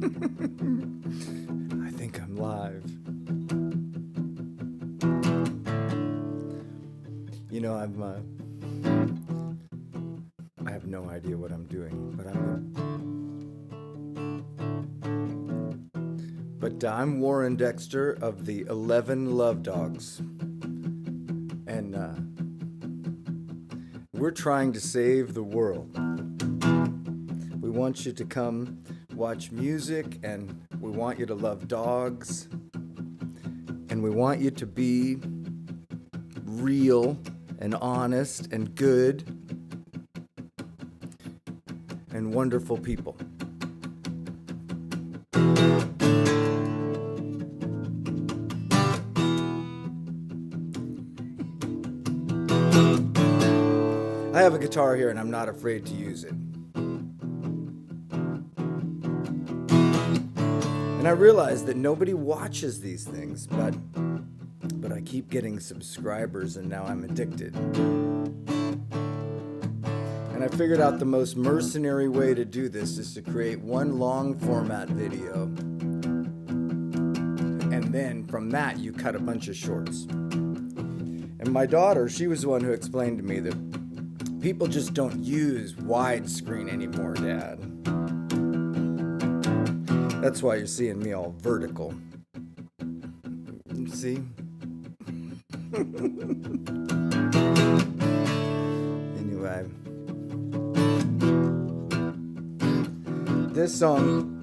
I think I'm live. You know, I have no idea what I'm doing, but I'm Warren Dexter of the 11 Love Dogs. And we're trying to save the world. We want you to come watch music, and we want you to love dogs, and we want you to be real and honest and good and wonderful people. I have a guitar here and I'm not afraid to use it. And I realize that nobody watches these things, but I keep getting subscribers and now I'm addicted. And I figured out the most mercenary way to do this is to create one long format video. And then from that you cut a bunch of shorts. And my daughter, she was the one who explained to me that people just don't use widescreen anymore, Dad. That's why you're seeing me all vertical. See? Anyway. This song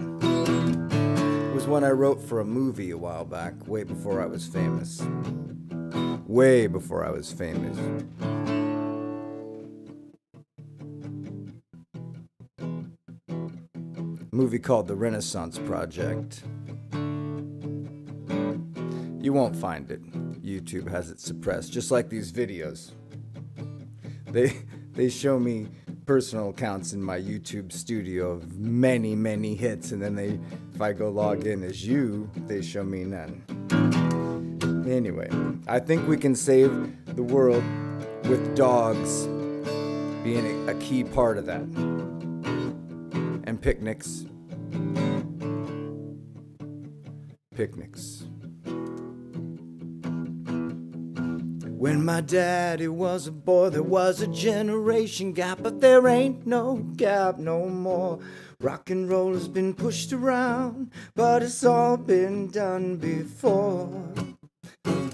was one I wrote for a movie a while back, way before I was famous. Way before I was famous. A movie called The Renaissance Project. You won't find it. YouTube has it suppressed, just like these videos. They show me personal accounts in my YouTube studio of many, many hits, and then if I go log in as you, they show me none. Anyway, I think we can save the world with dogs being a key part of that. And picnics. Picnics. When my daddy was a boy, there was a generation gap, but there ain't no gap no more. Rock and roll has been pushed around, but it's all been done before.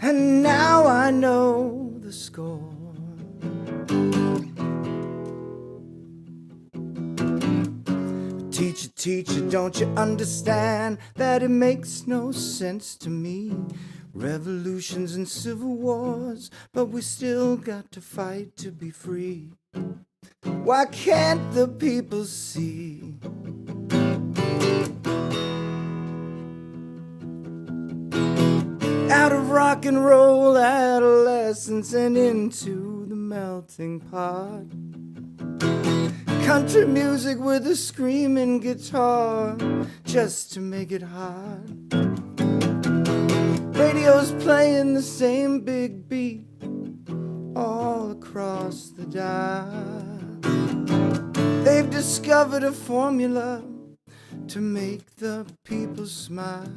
And now I know the score. Teacher, teacher, don't you understand that it makes no sense to me? Revolutions and civil wars, but we still got to fight to be free. Why can't the people see? Out of rock and roll adolescence and into the melting pot. Country music with a screaming guitar just to make it hot. Radio's playing the same big beat all across the dial. They've discovered a formula to make the people smile.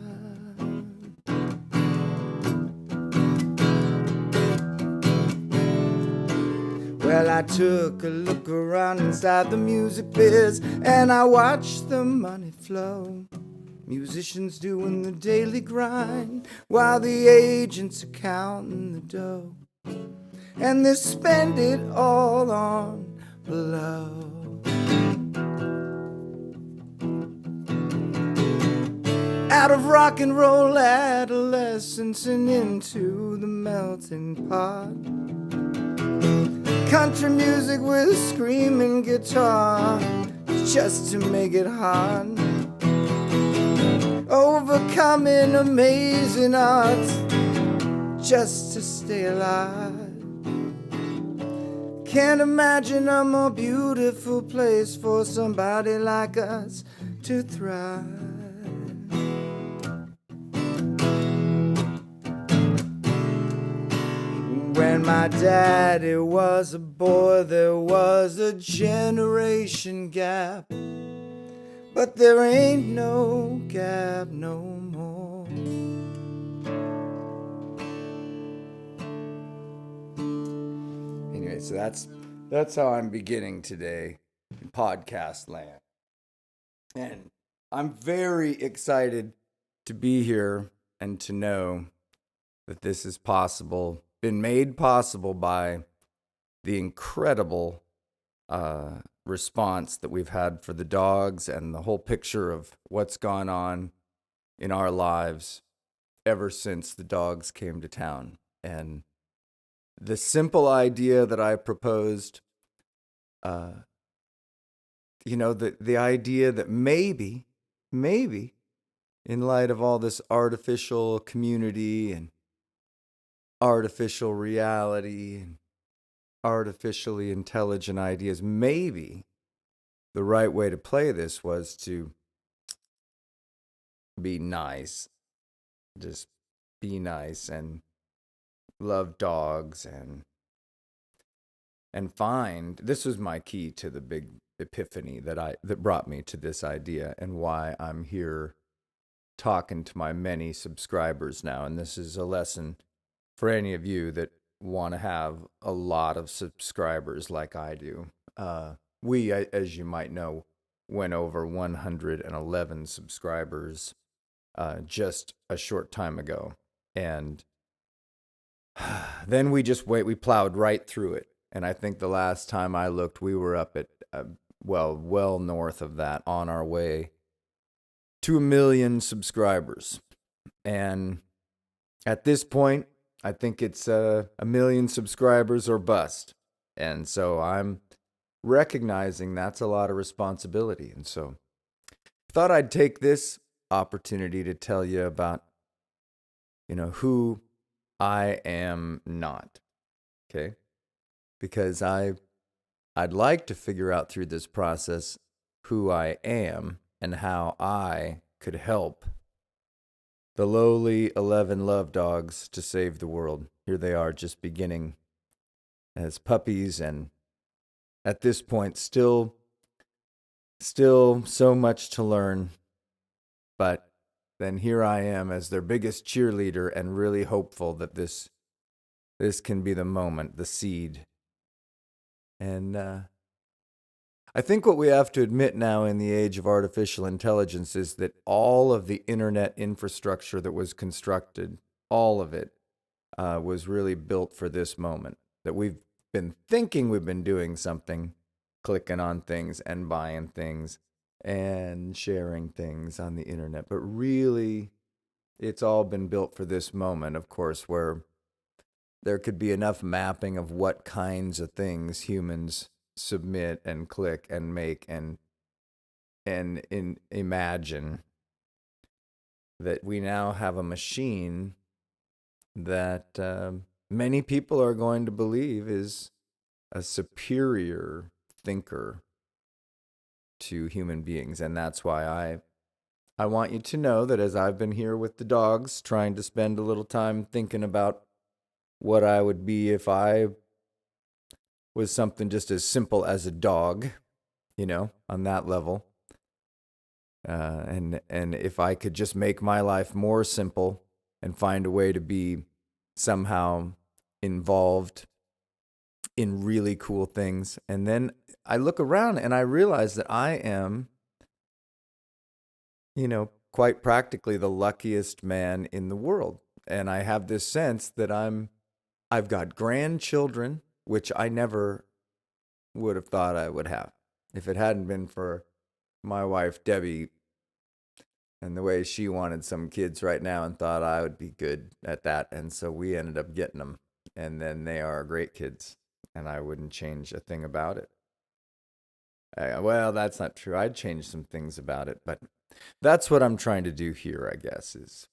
Well, I took a look around inside the music biz and I watched the money flow. Musicians doing the daily grind while the agents are counting the dough. And they spend it all on blow. Out of rock and roll adolescence and into the melting pot. Country music with a screaming guitar just to make it hot. Overcoming amazing odds just to stay alive. Can't imagine a more beautiful place for somebody like us to thrive. When my daddy was a boy, there was a generation gap. but there ain't no gap no more. Anyway, so that's how I'm beginning today in podcast land. And I'm very excited to be here and to know that this is possible, been made possible by the incredible response that we've had for the dogs and the whole picture of what's gone on in our lives ever since the dogs came to town. And the simple idea that I proposed, the idea that maybe, in light of all this artificial community and artificial reality and artificially intelligent ideas, maybe the right way to play this was to be nice. Just be nice and love dogs and find, this was my key to the big epiphany that brought me to this idea and why I'm here talking to my many subscribers now. And this is a lesson for any of you that want to have a lot of subscribers like I do. We, as you might know, went over 111 subscribers just a short time ago. And then we plowed right through it. And I think the last time I looked, we were up at, well north of that, on our way to 1 million subscribers. And at this point, I think it's 1 million subscribers or bust. And so I'm recognizing that's a lot of responsibility. And so I thought I'd take this opportunity to tell you about, who I am not. Okay? Because I'd like to figure out through this process who I am and how I could help the lowly 11 love dogs to save the world. Here they are, just beginning as puppies, and at this point still so much to learn. But then here I am as their biggest cheerleader and really hopeful that this can be the moment, the seed. And I think what we have to admit now in the age of artificial intelligence is that all of the internet infrastructure that was constructed, all of it, was really built for this moment. That we've been thinking we've been doing something, clicking on things and buying things and sharing things on the internet. But really, it's all been built for this moment, of course, where there could be enough mapping of what kinds of things humans submit and click and make and imagine, that we now have a machine that many people are going to believe is a superior thinker to human beings. And that's why I want you to know that as I've been here with the dogs, trying to spend a little time thinking about what I would be if I was something just as simple as a dog, on that level. And if I could just make my life more simple and find a way to be somehow involved in really cool things. And then I look around and I realize that I am, quite practically the luckiest man in the world. And I have this sense that I've got grandchildren, which I never would have thought I would have if it hadn't been for my wife, Debbie, and the way she wanted some kids right now and thought I would be good at that. And so we ended up getting them. And then they are great kids, and I wouldn't change a thing about it. Well, that's not true. I'd change some things about it, but that's what I'm trying to do here, I guess, is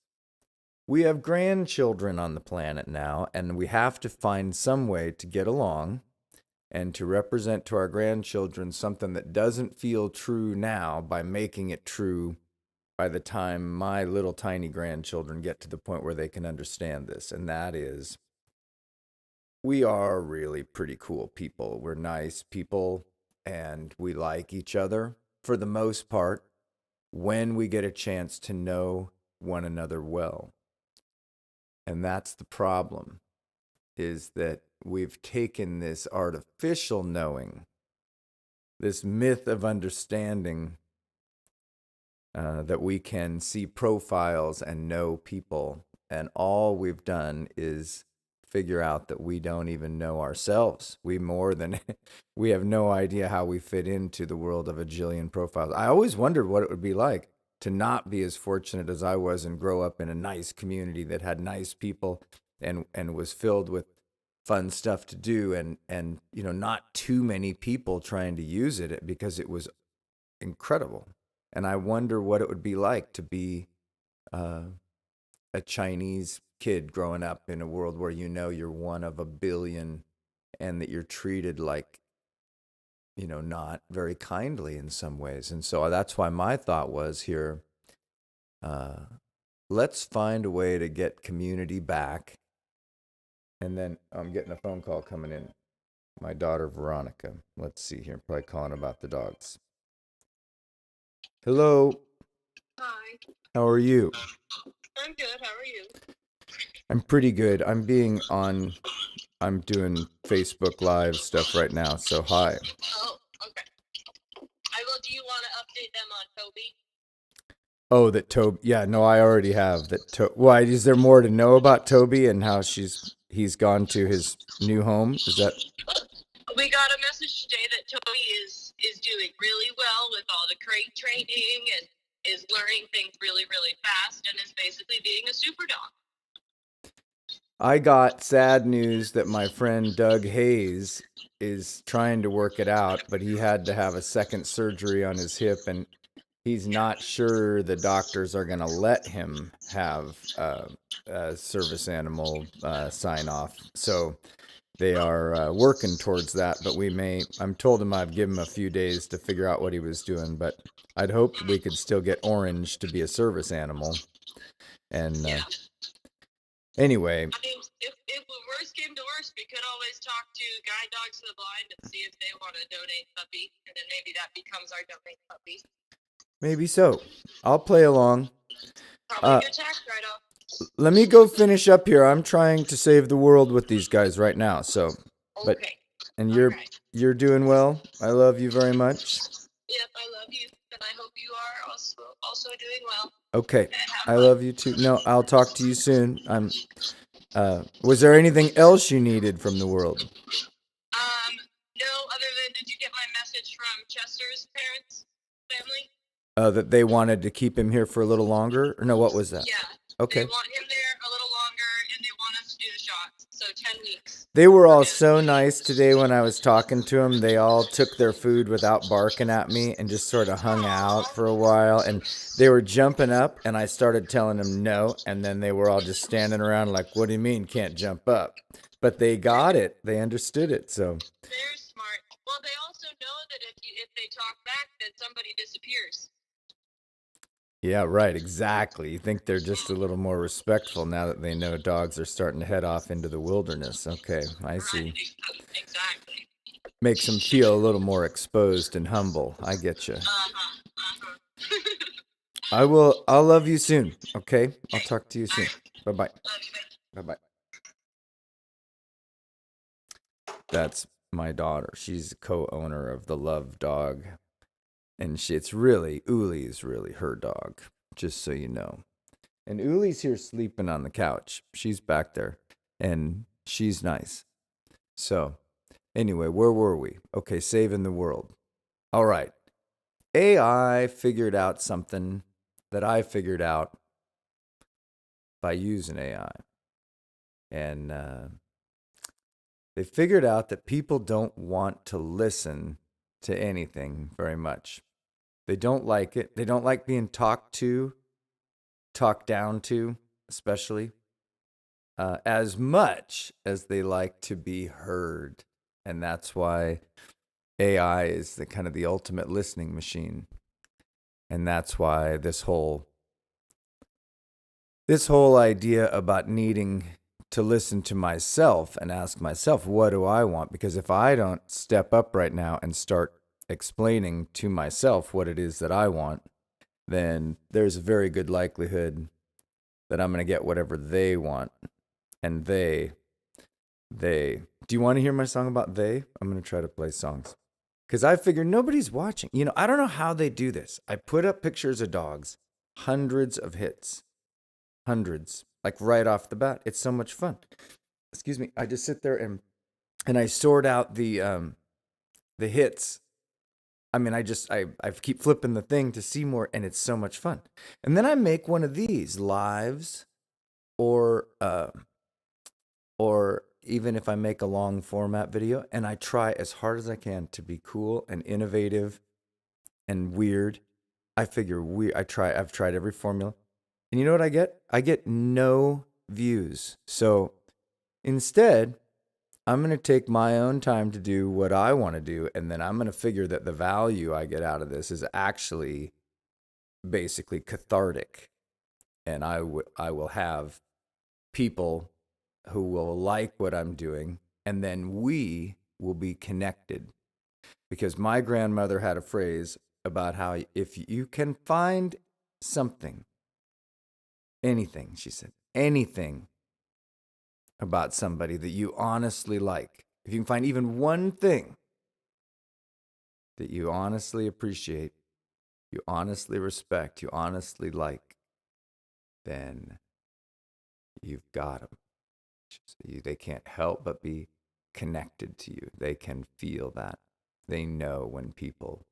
we have grandchildren on the planet now, and we have to find some way to get along and to represent to our grandchildren something that doesn't feel true now by making it true by the time my little tiny grandchildren get to the point where they can understand this. And that is, we are really pretty cool people. We're nice people, and we like each other for the most part. when we get a chance to know one another well. And that's the problem, is that we've taken this artificial knowing, this myth of understanding, that we can see profiles and know people, and all we've done is figure out that we don't even know ourselves. We have no idea how we fit into the world of a jillion profiles. I always wondered what it would be like to not be as fortunate as I was and grow up in a nice community that had nice people and was filled with fun stuff to do, and not too many people trying to use it, because it was incredible. And I wonder what it would be like to be a Chinese kid growing up in a world where you're one of a billion, and that you're treated like, not very kindly in some ways. And so that's why my thought was here, let's find a way to get community back. And then I'm getting a phone call coming in. My daughter, Veronica. Let's see here. Probably calling about the dogs. Hello. Hi. How are you? I'm good. How are you? I'm pretty good. I'm doing Facebook Live stuff right now, so hi. Oh, okay. Do you want to update them on Toby? Oh, that Toby. Yeah, no, I already have that. Why, is there more to know about Toby and how he's gone to his new home? Is that? We got a message today that Toby is doing really well with all the crate training and is learning things really, really fast and is basically being a super dog. I got sad news that my friend Doug Hayes is trying to work it out, but he had to have a second surgery on his hip, and he's not sure the doctors are going to let him have a service animal sign off. So they are working towards that, but I'm told him I've given him a few days to figure out what he was doing, but I'd hoped we could still get Orange to be a service animal. And anyway. I mean, if the worst came to worst, we could always talk to Guide Dogs for the Blind and see if they want to donate puppy, and then maybe that becomes our donate puppy. Maybe so. I'll play along. Probably a good tax write-off. Let me go finish up here. I'm trying to save the world with these guys right now. So, but okay. And you're doing well. I love you very much. Yep, I love you, and I hope you are also doing well. Okay, I love you too. No, I'll talk to you soon. Was there anything else you needed from the world? No, other than, did you get my message from Chester's parents, family? That they wanted to keep him here for a little longer? Or no, what was that? Yeah. Okay. They want him there a little longer, and they want us to do the shots. So 10 weeks. They were all so nice today when I was talking to them. They all took their food without barking at me and just sort of hung out for a while. And they were jumping up, and I started telling them no. And then they were all just standing around like, what do you mean can't jump up? But they got it. They understood it. So they're smart. Well, they also know that if they talk back, then somebody disappears. Yeah, right, exactly. You think they're just a little more respectful now that they know dogs are starting to head off into the wilderness. Okay, I see. Right, exactly. Makes them feel a little more exposed and humble. I get you. I'll love you soon, okay? I'll talk to you soon. Bye-bye. Bye-bye. That's my daughter. She's a co-owner of the Love Dog. And Uli is really her dog, just so you know. And Uli's here sleeping on the couch. She's back there, and she's nice. So, anyway, where were we? Okay, saving the world. All right. AI figured out something that I figured out by using AI. And they figured out that people don't want to listen to anything very much. They don't like it. They don't like being talked down to, especially, as much as they like to be heard. And that's why AI is the ultimate listening machine. And that's why this whole idea about needing to listen to myself and ask myself, what do I want? Because if I don't step up right now and start explaining to myself what it is that I want, then there's a very good likelihood that I'm going to get whatever they want. And they, do you want to hear my song about they? I'm going to try to play songs. Because I figured nobody's watching. You know, I don't know how they do this. I put up pictures of dogs, hundreds of hits. Hundreds. Like right off the bat. It's so much fun. Excuse me. I just sit there and I sort out the hits. I mean, I keep flipping the thing to see more, and it's so much fun. And then I make one of these lives, or even if I make a long format video, and I try as hard as I can to be cool and innovative and weird. I figure I've tried every formula. And you know what I get? I get no views. So instead, I'm going to take my own time to do what I want to do, and then I'm going to figure that the value I get out of this is actually basically cathartic. And I will have people who will like what I'm doing, and then we will be connected. Because my grandmother had a phrase about how if you can find something, anything, she said, anything about somebody that you honestly like, if you can find even one thing that you honestly appreciate, you honestly respect, you honestly like, then you've got them. They can't help but be connected to you. They can feel that. They know when people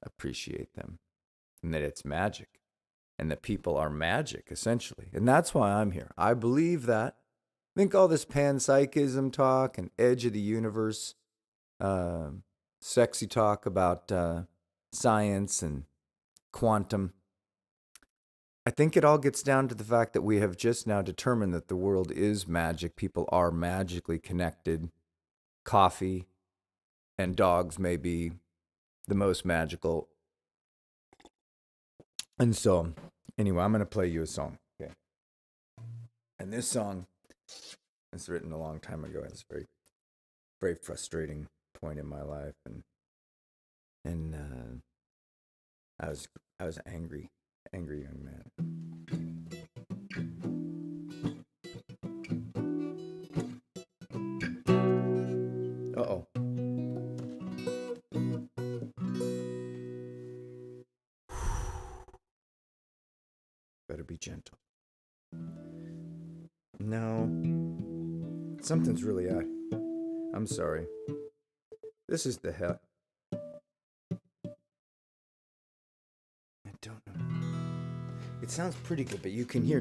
appreciate them and that it's magic and that people are magic, essentially. And that's why I'm here. I believe that. I think all this panpsychism talk and edge of the universe, sexy talk about science and quantum, I think it all gets down to the fact that we have just now determined that the world is magic. People are magically connected. Coffee and dogs may be the most magical. And so, anyway, I'm going to play you a song. Okay. And this song is written a long time ago. It's a very, very frustrating point in my life. And I was angry young man. Uh-oh. Better be gentle. No. Something's really out. I'm sorry. This is the hell. I don't know. It sounds pretty good, but you can hear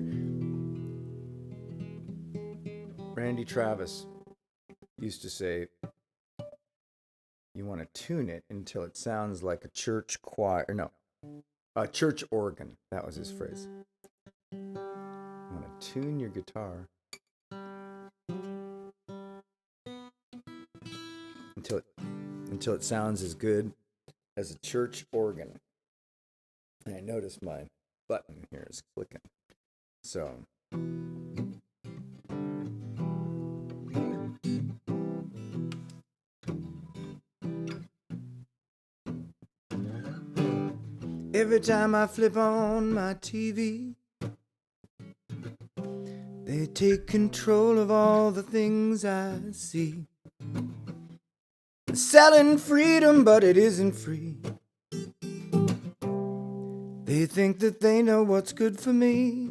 Randy Travis used to say, you want to tune it until it sounds like a church choir. No, a church organ. That was his phrase. You want to tune your guitar until it sounds as good as a church organ. And I notice my button here is clicking. So every time I flip on my TV, they take control of all the things I see. Selling freedom, but it isn't free. They think that they know what's good for me.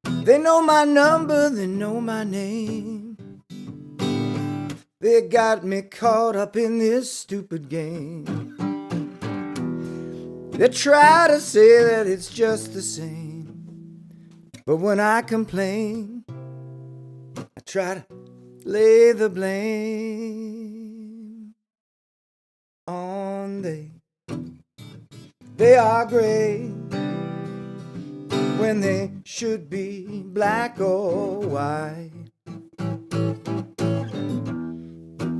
They know my number, they know my name. They got me caught up in this stupid game. They try to say that it's just the same, but when I complain, I try to lay the blame on they. They are gray when they should be black or white.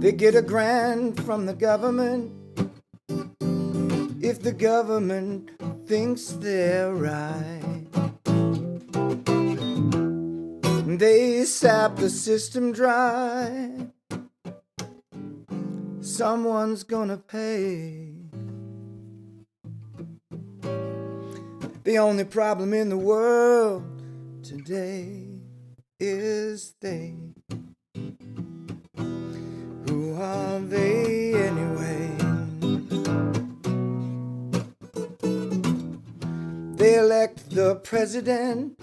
They get a grant from the government if the government thinks they're right. They sap the system dry. Someone's gonna pay. The only problem in the world today is they. Who are they anyway? They elect the president.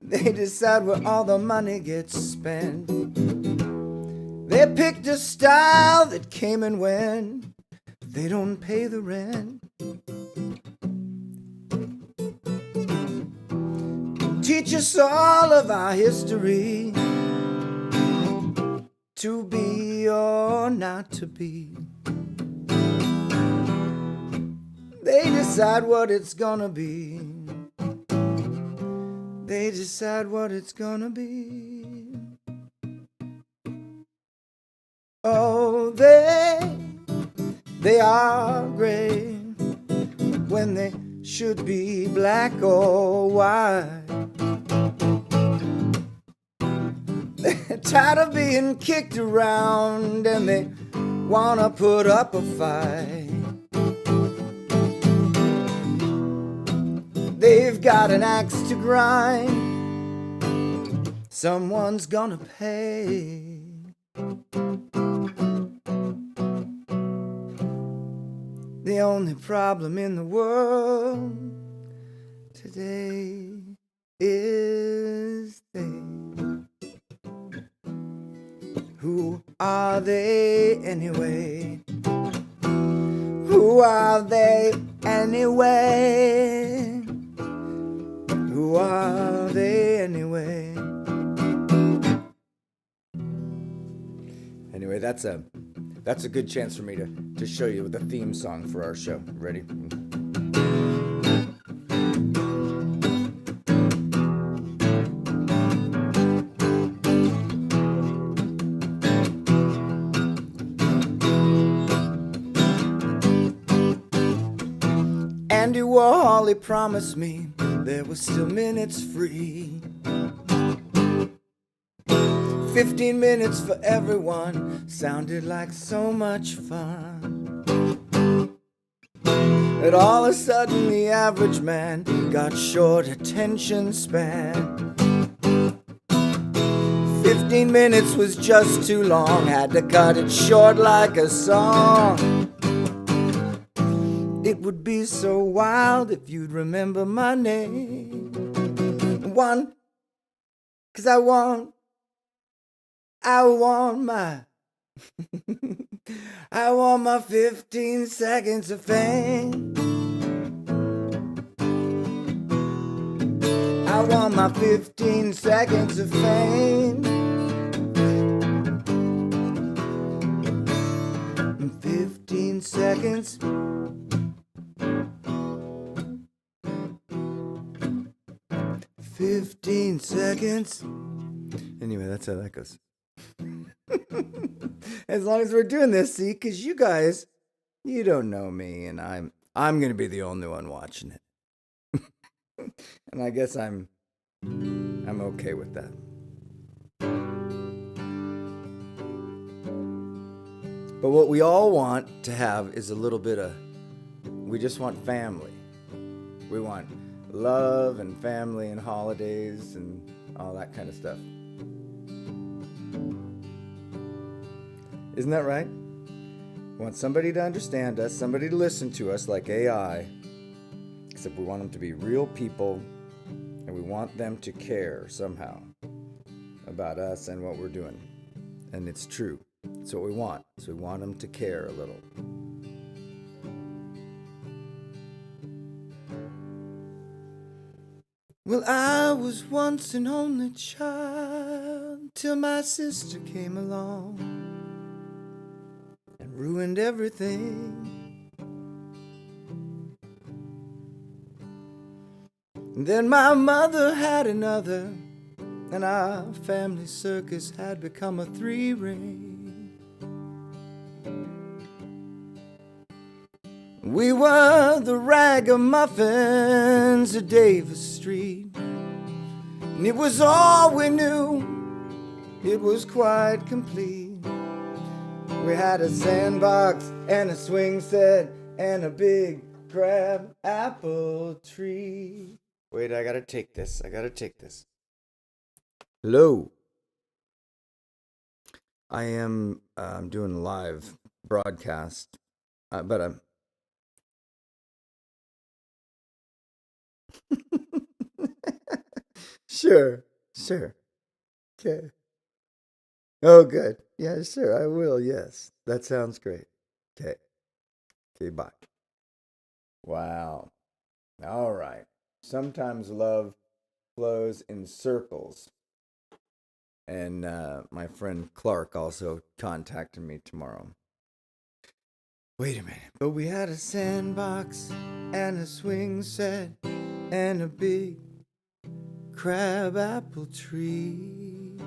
They decide where all the money gets spent. They picked a style that came and went. They don't pay the rent. Teach us all of our history, to be or not to be. They decide what it's gonna be. They decide what it's gonna be. Oh, they are gray when they should be black or white. They're tired of being kicked around and they wanna put up a fight. They've got an axe to grind. Someone's gonna pay. The only problem in the world today is they. Who are they anyway? Who are they anyway? Who are they anyway? Anyway, that's a good chance for me to show you the theme song for our show. Ready? Andy Warhol, he promised me there was still minutes free. 15 minutes for everyone sounded like so much fun. But all of a sudden the average man got short attention span. 15 minutes was just too long, had to cut it short like a song. It would be so wild if you'd remember my name. One, 'cause I want my I want my 15 seconds of fame. I want my 15 seconds of fame. 15 seconds. Anyway, that's how that goes. As long as we're doing this, see, because you guys, you don't know me, and I'm gonna be the only one watching it. And I guess I'm okay with that. But what we all want to have is a little bit of, we just want family. We want love and family and holidays and all that kind of stuff. Isn't that right? We want somebody to understand us, somebody to listen to us like AI, except we want them to be real people, and we want them to care somehow about us and what we're doing. And it's true. It's what we want. So we want them to care a little. Well, I was once an only child till my sister came along and ruined everything. And then my mother had another, and our family circus had become a three-ring. We were the ragamuffins of Davis Street, and it was all we knew. It was quite complete. We had a sandbox and a swing set and a big crab apple tree. Wait, I gotta take this. Hello. I am doing a live broadcast, but I'm. Sure. Okay. Oh, good. Yeah, sure. I will. Yes. That sounds great. Okay. Okay, bye. Wow. All right. Sometimes love flows in circles. And my friend Clark also contacted me tomorrow. Wait a minute. But we had a sandbox and a swing set and a big crab apple tree.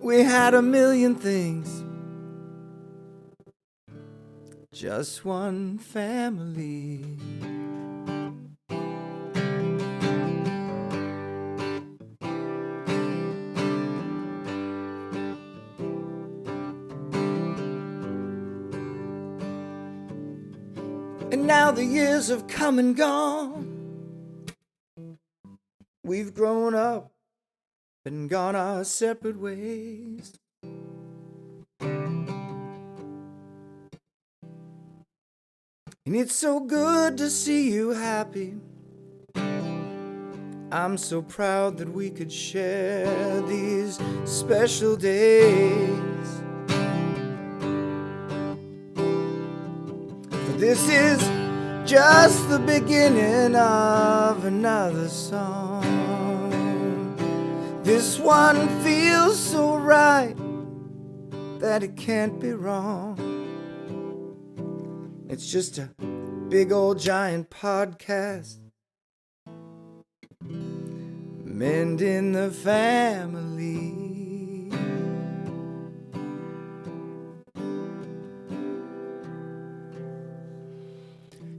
We had a million things, just one family. And now the years have come and gone. We've grown up and gone our separate ways. And it's so good to see you happy. I'm so proud that we could share these special days. For this is just the beginning of another song. This one feels so right that it can't be wrong. It's just a big old giant podcast, mending the family.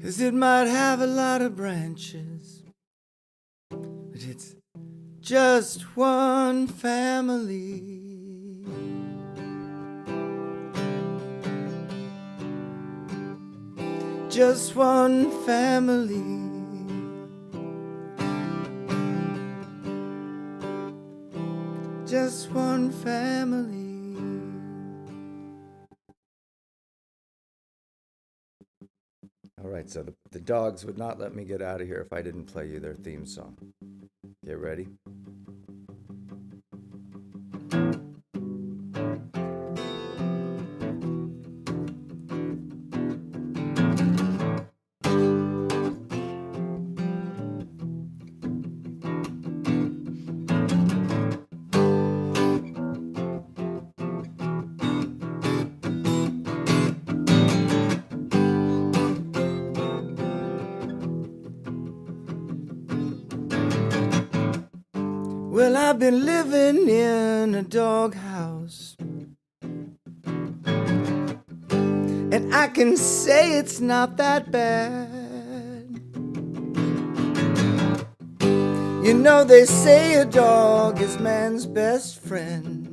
'Cause it might have a lot of branches, but it's just one family. Just one family. Just one family. All right, so the dogs would not let me get out of here if I didn't play you their theme song. Get ready? Well, I've been living in a doghouse, and I can say it's not that bad. You know, they say a dog is man's best friend.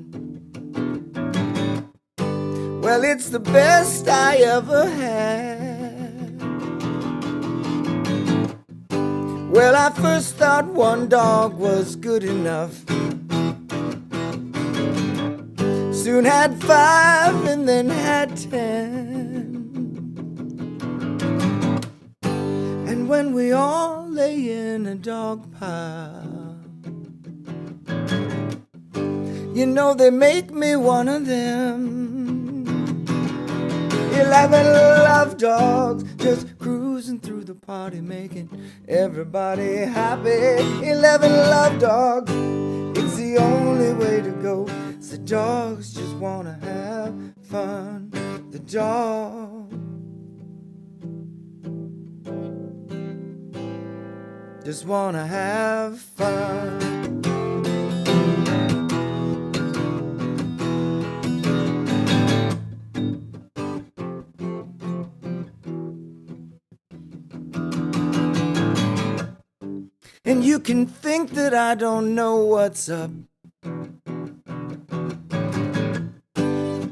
Well, it's the best I ever had. Well, I first thought one dog was good enough. Soon had 5 and then had 10. And when we all lay in a dog pile, you know they make me one of them. 11 love dogs just cruising through the party, making everybody happy. 11 love dogs, it's the only way to go. The dogs just wanna have fun. The dog just wanna have fun. And you can think that I don't know what's up,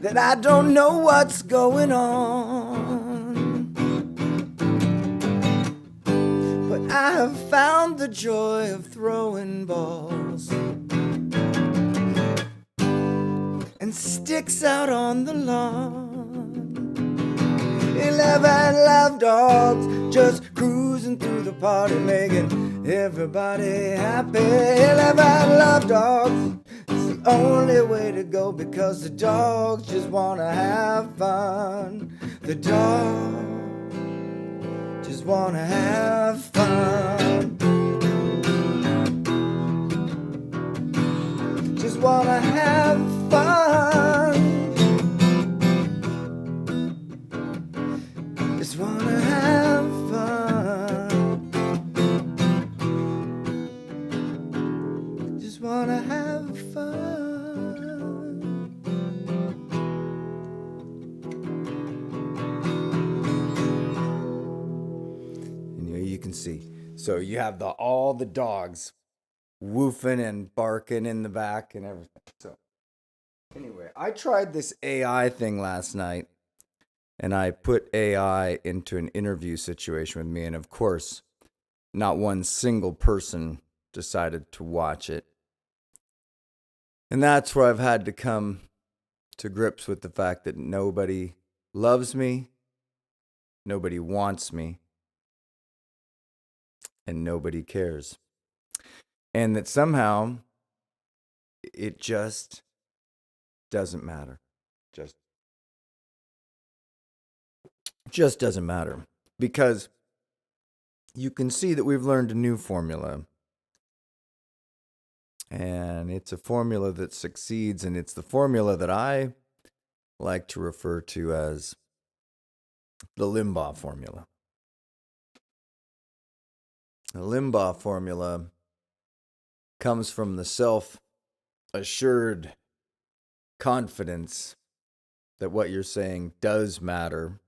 that I don't know what's going on. have found the joy of throwing balls and sticks out on the lawn. 11 love dogs just cruising through the party, making everybody happy. 11 love dogs, it's the only way to go, because the dogs just wanna have fun. The dogs just wanna have fun. Just wanna have fun. Just wanna have fun. Just wanna have fun. And you can see. So you have all the dogs woofing and barking in the back and everything. So anyway, I tried this AI thing last night, and I put AI into an interview situation with me, and of course, not one single person decided to watch it. And that's where I've had to come to grips with the fact that nobody loves me, nobody wants me, and nobody cares. And that somehow it just doesn't matter. Just doesn't matter. Because you can see that we've learned a new formula. And it's a formula that succeeds, and it's the formula that I like to refer to as the Limbaugh formula. The Limbaugh formula comes from the self-assured confidence that what you're saying does matter,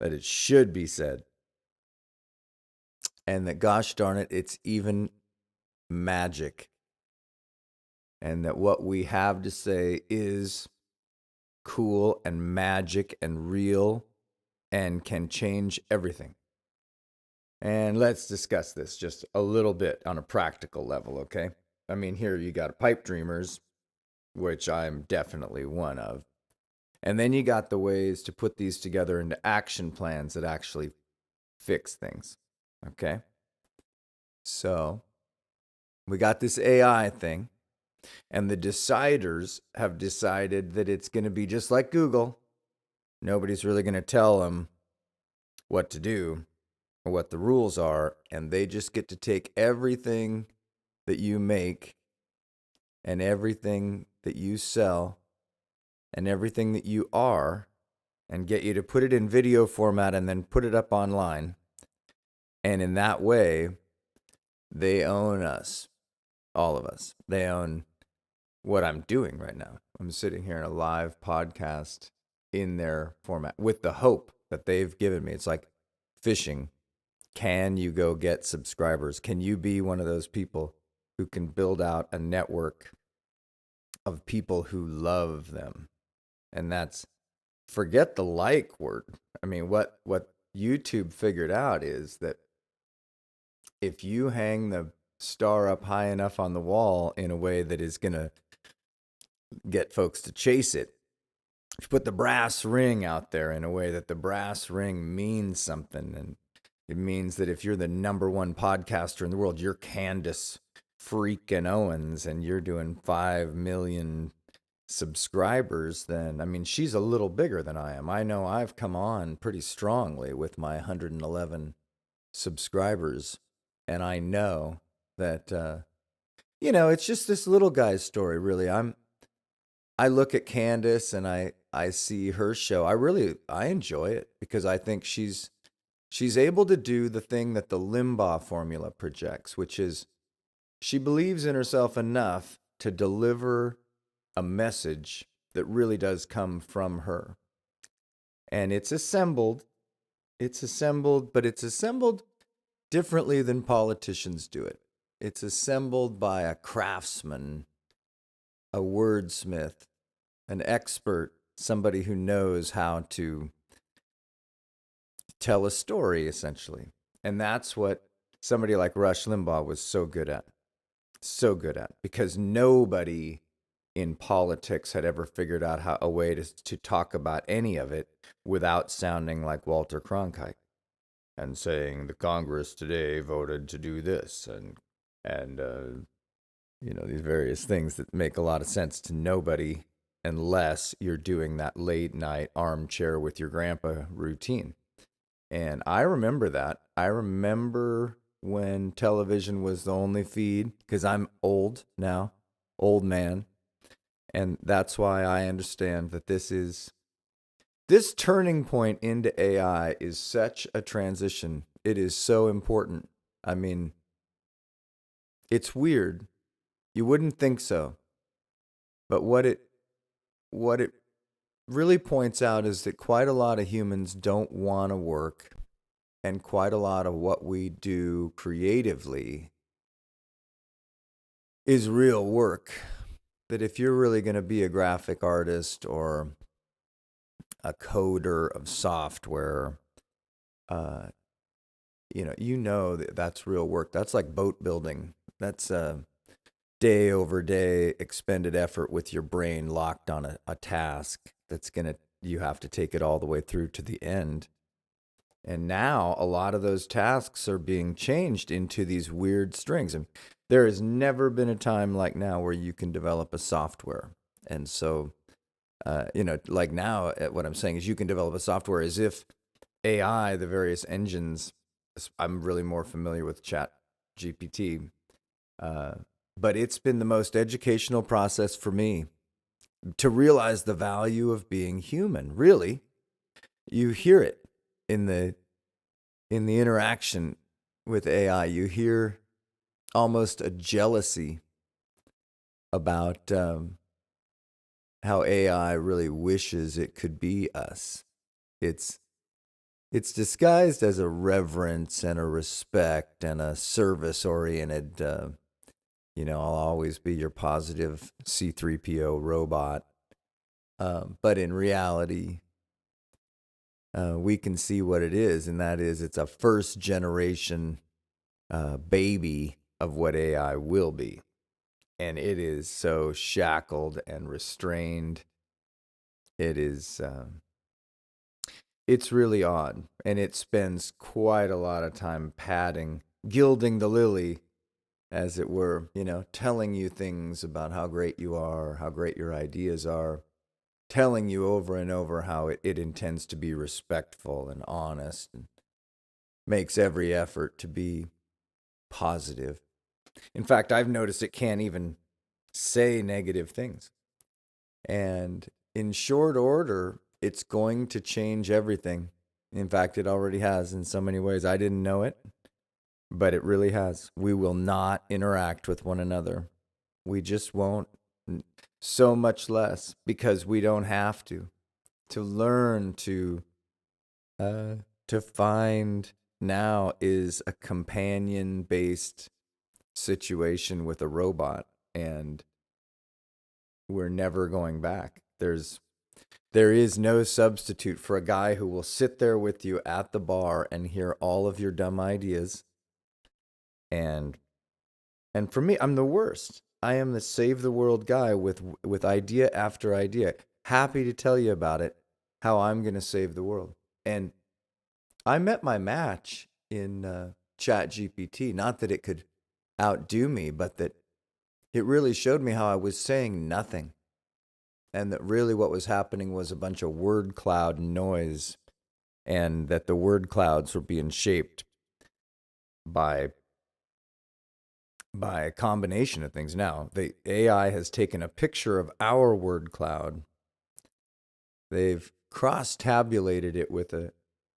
that it should be said, and that, gosh darn it, it's even magic, and that what we have to say is cool and magic and real and can change everything. And let's discuss this just a little bit on a practical level, okay? I mean, here you got pipe dreamers, which I'm definitely one of. And then you got the ways to put these together into action plans that actually fix things, okay? So we got this AI thing, and the deciders have decided that it's going to be just like Google. Nobody's really going to tell them what to do or what the rules are, and they just get to take everything that you make and everything that you sell and everything that you are and get you to put it in video format and then put it up online. And in that way, they own us, all of us. They own what I'm doing right now. I'm sitting here in a live podcast in their format with the hope that they've given me. It's like fishing. Can you go get subscribers? Can you be one of those people who can build out a network of people who love them? And that's, forget the like word. I mean, what YouTube figured out is that if you hang the star up high enough on the wall in a way that is going to get folks to chase it, if you put the brass ring out there in a way that the brass ring means something, and it means that if you're the number one podcaster in the world, you're Candace freaking Owens, and you're doing 5 million subscribers, then, I mean, she's a little bigger than I am. I know I've come on pretty strongly with my 111 subscribers, and I know that, it's just this little guy's story, really. I look at Candace and I see her show. I enjoy it because I think she's able to do the thing that the Limbaugh formula projects, which is she believes in herself enough to deliver a message that really does come from her. And it's assembled, but it's assembled differently than politicians do it. It's assembled by a craftsman, a wordsmith, an expert, somebody who knows how to tell a story, essentially. And that's what somebody like Rush Limbaugh was so good at. So good at. Because nobody in politics had ever figured out a way to talk about any of it without sounding like Walter Cronkite and saying the Congress today voted to do this and these various things that make a lot of sense to nobody unless you're doing that late night armchair with your grandpa routine. And I remember that. I remember when television was the only feed, because I'm old now, old man. And that's why I understand that this turning point into AI is such a transition. It is so important. I mean, it's weird. You wouldn't think so. But what it really points out is that quite a lot of humans don't want to work, and quite a lot of what we do creatively is real work. That if you're really going to be a graphic artist or a coder of software, that's real work. That's like boat building. That's day over day expended effort with your brain locked on a task you have to take it all the way through to the end. And now a lot of those tasks are being changed into these weird strings. And there has never been a time like now where you can develop a software. And so, like now, what I'm saying is you can develop a software as if AI, the various engines, I'm really more familiar with Chat GPT, but it's been the most educational process for me to realize the value of being human. Really, you hear it in the interaction with AI. You hear almost a jealousy about how AI really wishes it could be us. It's disguised as a reverence and a respect and a service-oriented, I'll always be your positive C-3PO robot. But in reality, we can see what it is, and that is it's a first-generation baby of what AI will be. And it is so shackled and restrained. It is... it's really odd, and it spends quite a lot of time gilding the lily, as it were, telling you things about how great you are, how great your ideas are, telling you over and over how it intends to be respectful and honest and makes every effort to be positive. In fact, I've noticed it can't even say negative things. And in short order, it's going to change everything. In fact, it already has in so many ways. I didn't know it, but it really has. We will not interact with one another. We just won't. So much less, because we don't have to learn to find now is a companion-based situation with a robot, and we're never going back. There is no substitute for a guy who will sit there with you at the bar and hear all of your dumb ideas. And for me, I'm the worst. I am the save the world guy with idea after idea. Happy to tell you about it, how I'm going to save the world. And I met my match in Chat GPT. Not that it could outdo me, but that it really showed me how I was saying nothing. And that really what was happening was a bunch of word cloud noise, and that the word clouds were being shaped by a combination of things. Now, the AI has taken a picture of our word cloud. They've cross-tabulated it with a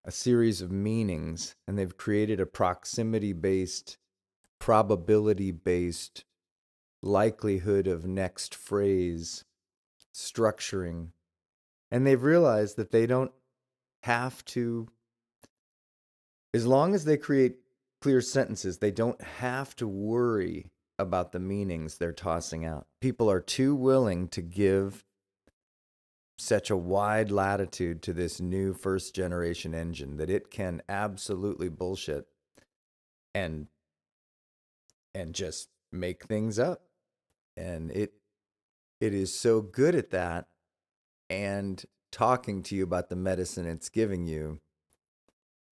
series of meanings, and they've created a proximity-based, probability-based, likelihood of next phrase structuring. And they've realized that they don't have to, as long as they create clear sentences, they don't have to worry about the meanings they're tossing out. People are too willing to give such a wide latitude to this new first generation engine that it can absolutely bullshit and and just make things up. And it is so good at that, and talking to you about the medicine it's giving you,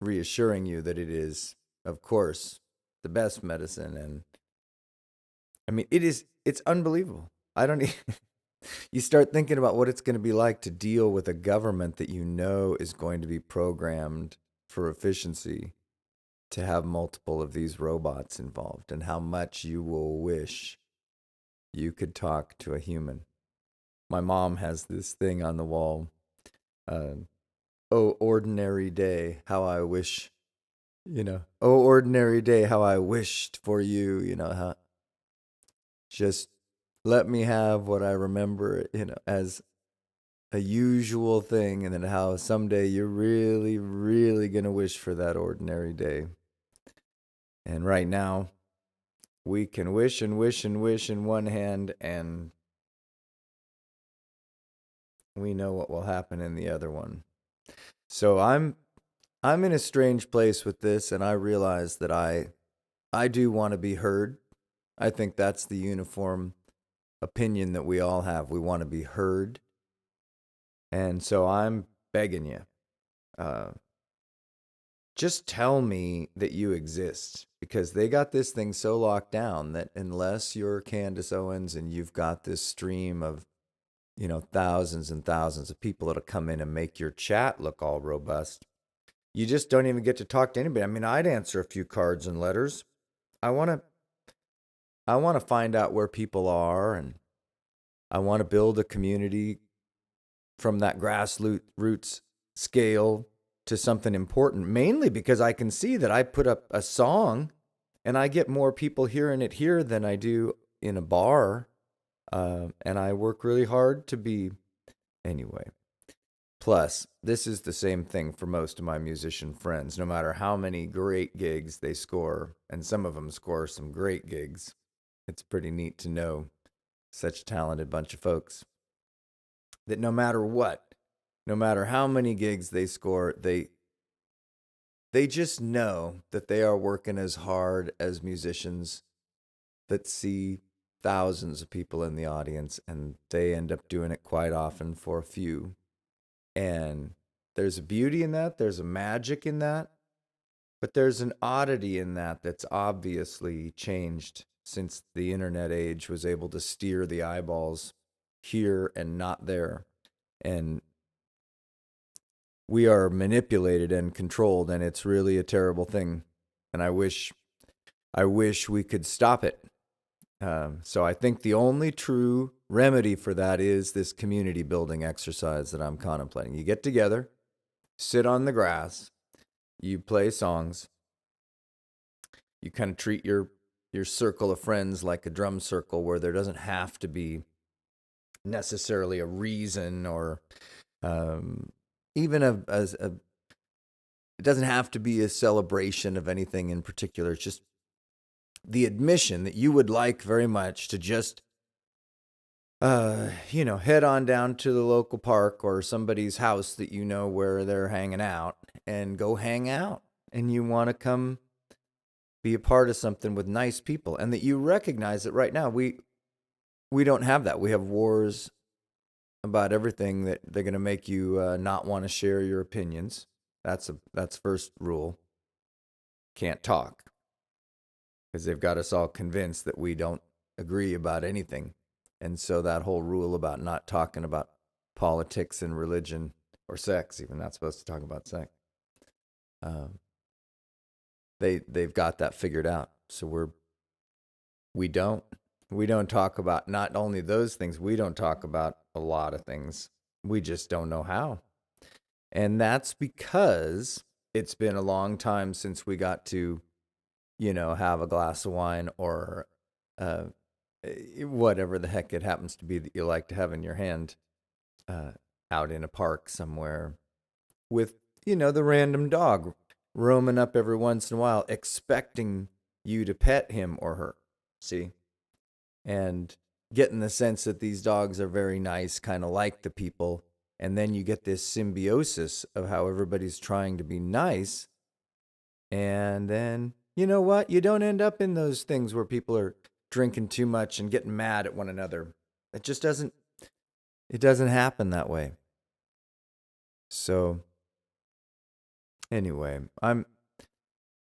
reassuring you that it is, of course, the best medicine. And I mean, it's unbelievable. I don't you start thinking about what it's going to be like to deal with a government that you know is going to be programmed for efficiency, to have multiple of these robots involved, and how much you will wish you could talk to a human. My mom has this thing on the wall. Oh, ordinary day, how I wish, oh, ordinary day, how I wished for you, how just let me have what I remember, as a usual thing, and then how someday you're really, really going to wish for that ordinary day. And right now, we can wish and wish and wish in one hand, and we know what will happen in the other one. So I'm in a strange place with this, and I realize that I do want to be heard. I think that's the uniform opinion that we all have. We want to be heard. And so I'm begging you, just tell me that you exist, because they got this thing so locked down that unless you're Candace Owens and you've got this stream of, thousands and thousands of people that'll come in and make your chat look all robust, you just don't even get to talk to anybody. I mean, I'd answer a few cards and letters. I want to find out where people are, and I want to build a community from that grassroots scale to something important, mainly because I can see that I put up a song and I get more people hearing it here than I do in a bar. And I work really hard to be, anyway. Plus, this is the same thing for most of my musician friends, no matter how many great gigs they score, and some of them score some great gigs. It's pretty neat to know such a talented bunch of folks that no matter what, no matter how many gigs they score, they just know that they are working as hard as musicians that see thousands of people in the audience, and they end up doing it quite often for a few. And there's a beauty in that, there's a magic in that, but there's an oddity in that that's obviously changed since the internet age was able to steer the eyeballs here and not there. And we are manipulated and controlled, and it's really a terrible thing. And I wish we could stop it. So I think the only true remedy for that is this community building exercise that I'm contemplating. You get together, sit on the grass, you play songs, you kind of treat your circle of friends like a drum circle, where there doesn't have to be necessarily a reason, or even it doesn't have to be a celebration of anything in particular. It's just the admission that you would like very much to just, head on down to the local park or somebody's house that you know where they're hanging out, and go hang out. And you want to come be a part of something with nice people, and that you recognize that right now we don't have that. We have wars about everything that they're going to make you not want to share your opinions. That's first rule. Can't talk, because they've got us all convinced that we don't agree about anything. And so that whole rule about not talking about politics and religion or sex, even not supposed to talk about sex, they've got that figured out. So we don't talk about not only those things, we don't talk about a lot of things. We just don't know how. And that's because it's been a long time since we got to, have a glass of wine or whatever the heck it happens to be that you like to have in your hand, out in a park somewhere with, the random dog roaming up every once in a while, expecting you to pet him or her. See? And getting the sense that these dogs are very nice, kind of like the people. And then you get this symbiosis of how everybody's trying to be nice. And then you know what? You don't end up in those things where people are drinking too much and getting mad at one another. It just doesn't happen that way. So anyway, I'm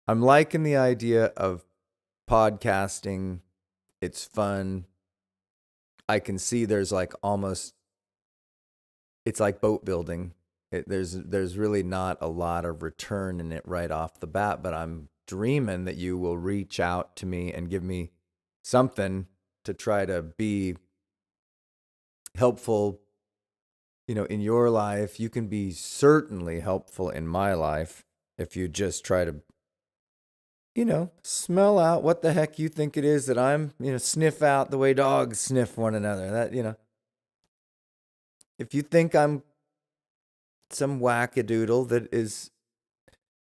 liking the idea of podcasting. It's fun. I can see there's like almost, it's like boat building. There's really not a lot of return in it right off the bat, but I'm dreaming that you will reach out to me and give me something to try to be helpful, in your life. You can be certainly helpful in my life if you just try to, smell out what the heck you think it is that I'm, sniff out the way dogs sniff one another. That, if you think I'm some wackadoodle that is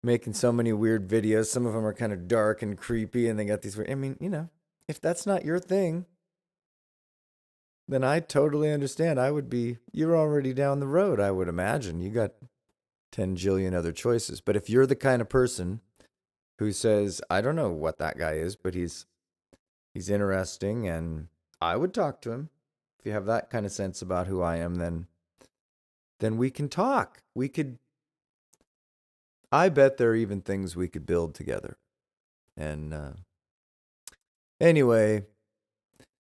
making so many weird videos, some of them are kind of dark and creepy and they got these weird, if that's not your thing, then I totally understand. You're already down the road, I would imagine. You got 10 jillion other choices. But if you're the kind of person who says, I don't know what that guy is, but he's interesting and I would talk to him. If you have that kind of sense about who I am, then we can talk. I bet there are even things we could build together. And anyway,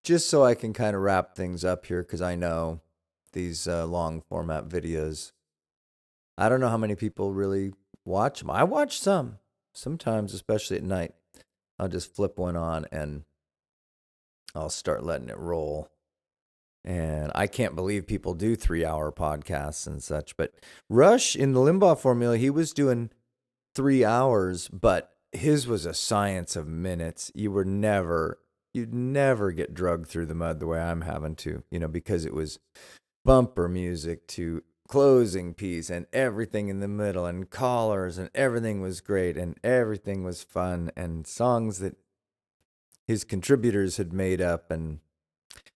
just so I can kind of wrap things up here, because I know these long format videos, I don't know how many people really watch them. I watch some. Sometimes, especially at night, I'll just flip one on and I'll start letting it roll. And I can't believe people do 3-hour podcasts and such. But Rush, in the Limbaugh formula, he was doing 3 hours, but his was a science of minutes. You'd never get drugged through the mud the way I'm having to, because it was bumper music to closing piece and everything in the middle and callers and everything was great and everything was fun and songs that his contributors had made up. And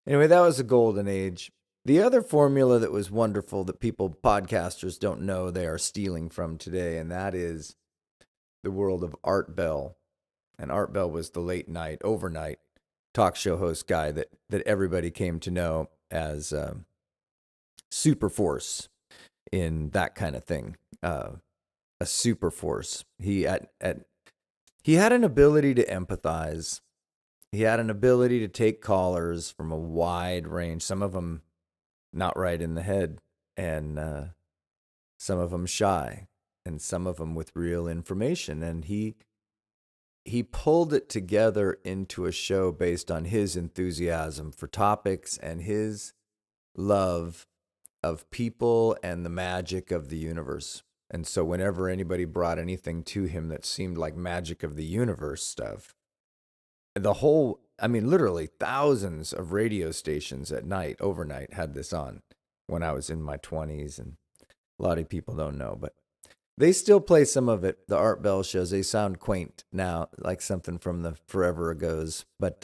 anyway, that was a golden age. The other formula that was wonderful that podcasters don't know they are stealing from today, and that is the world of Art Bell. And Art Bell was the late night, overnight talk show host guy that everybody came to know as Super Force in that kind of thing. A super force. He had an ability to empathize. He had an ability to take callers from a wide range, some of them not right in the head, and some of them shy, and some of them with real information. And he pulled it together into a show based on his enthusiasm for topics and his love of people and the magic of the universe. And so whenever anybody brought anything to him that seemed like magic of the universe stuff, literally thousands of radio stations at night, overnight, had this on when I was in my 20s. And a lot of people don't know, but they still play some of it. The Art Bell shows, they sound quaint now, like something from the forever agos. But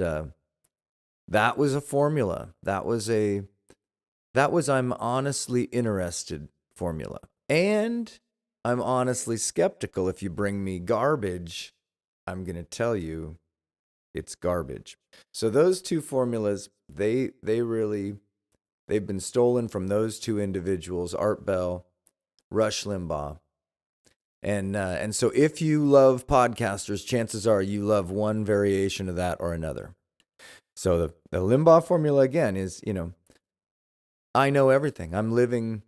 that was a formula. That was I'm honestly interested formula. And I'm honestly skeptical. If you bring me garbage, I'm going to tell you it's garbage. So those two formulas, they've been stolen from those two individuals, Art Bell, Rush Limbaugh. And so if you love podcasters, chances are you love one variation of that or another. So the Limbaugh formula, again, is, I know everything. I'm living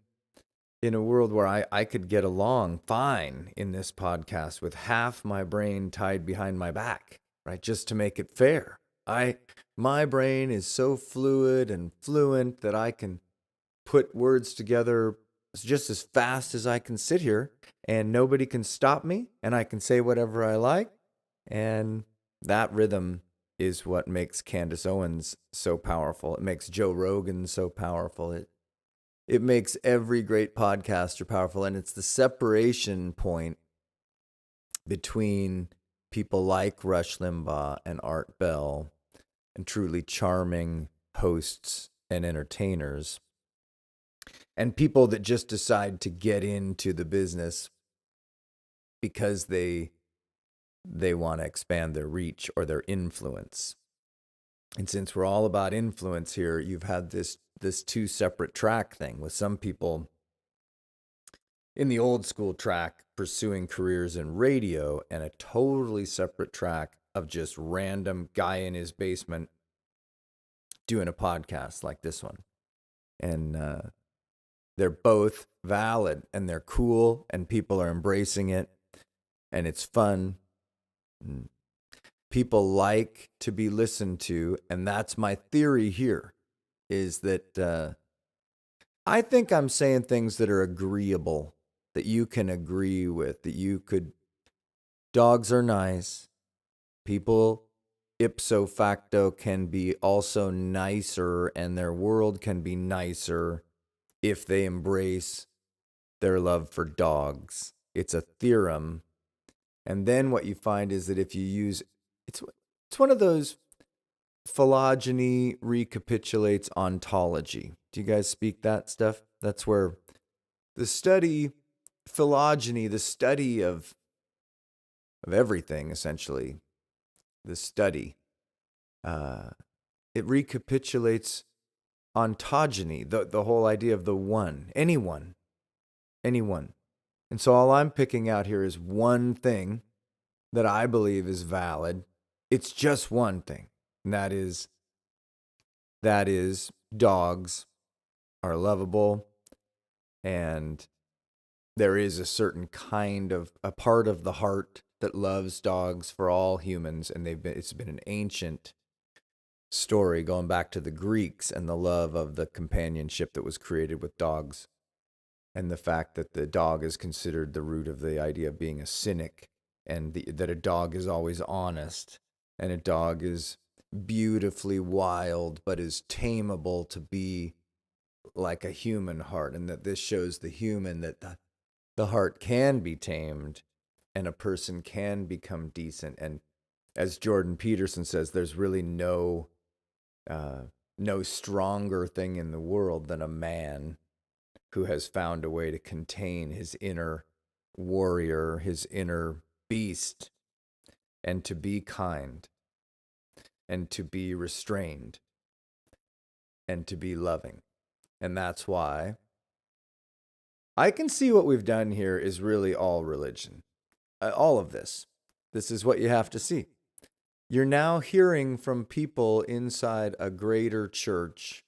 in a world where I could get along fine in this podcast with half my brain tied behind my back, right? Just to make it fair. My brain is so fluid and fluent that I can put words together just as fast as I can sit here and nobody can stop me and I can say whatever I like. And that rhythm is what makes Candace Owens so powerful. It makes Joe Rogan so powerful. It makes every great podcaster powerful. And it's the separation point between people like Rush Limbaugh and Art Bell and truly charming hosts and entertainers, and people that just decide to get into the business because they they want to expand their reach or their influence. And since we're all about influence here, you've had this two separate track thing with some people in the old school track pursuing careers in radio, and a totally separate track of just random guy in his basement doing a podcast like this one. And they're both valid and they're cool and people are embracing it and it's fun. People like to be listened to, and that's my theory here, is that I think I'm saying things that are agreeable, that you can agree with, that you could. Dogs are nice. People ipso facto can be also nicer, and their world can be nicer if they embrace their love for dogs. It's a theorem. And then what you find is that if you use, it's one of those, phylogeny recapitulates ontology. Do you guys speak that stuff? That's where the study, phylogeny, the study of everything, essentially, the study, it recapitulates ontogeny, the whole idea of the one, anyone. And so all I'm picking out here is one thing that I believe is valid. It's just one thing, and that is dogs are lovable, and there is a certain kind of a part of the heart that loves dogs for all humans, and it's been an ancient story going back to the Greeks and the love of the companionship that was created with dogs, and the fact that the dog is considered the root of the idea of being a cynic, and that a dog is always honest, and a dog is beautifully wild but is tameable to be like a human heart, and that this shows the human that the heart can be tamed and a person can become decent. And as Jordan Peterson says, there's really no stronger thing in the world than a man who has found a way to contain his inner warrior, his inner beast, and to be kind, and to be restrained, and to be loving. And that's why I can see what we've done here is really all religion. All of this. This is what you have to see. You're now hearing from people inside a greater church,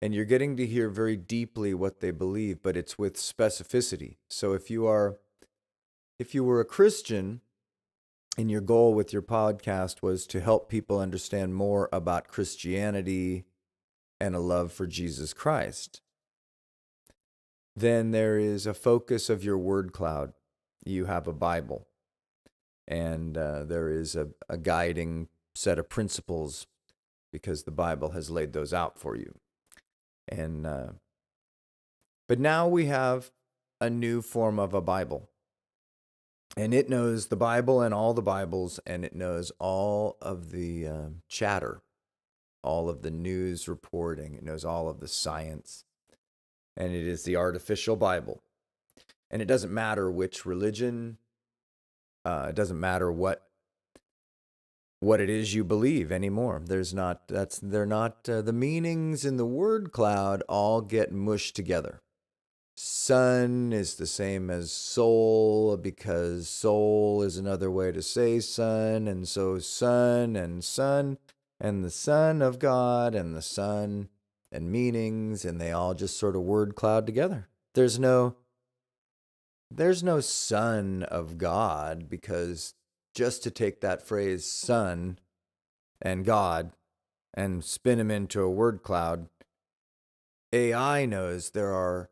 and you're getting to hear very deeply what they believe, but it's with specificity. So if you were a Christian and your goal with your podcast was to help people understand more about Christianity and a love for Jesus Christ, then there is a focus of your word cloud. You have a Bible, and there is a guiding set of principles because the Bible has laid those out for you. And but now we have a new form of a Bible, and it knows the Bible and all the Bibles, and it knows all of the chatter, all of the news reporting. It knows all of the science, and it is the artificial Bible. And it doesn't matter which religion, it doesn't matter what it is you believe anymore. The meanings in the word cloud all get mushed together. Sun is the same as soul because soul is another way to say sun, and so sun and the Son of God and the Son and meanings, and they all just sort of word cloud together. There's no Son of God, because just to take that phrase Son and God and spin them into a word cloud, AI knows there are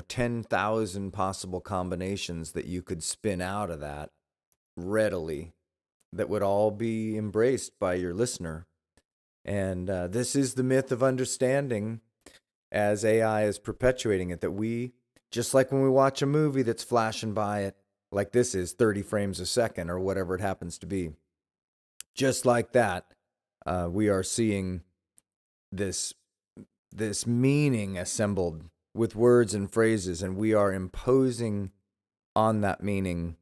10,000 possible combinations that you could spin out of that readily that would all be embraced by your listener. And this is the myth of understanding as AI is perpetuating it, that we, just like when we watch a movie that's flashing by it, like this is 30 frames a second or whatever it happens to be, just like that, we are seeing this meaning assembled with words and phrases, and we are imposing on that meaning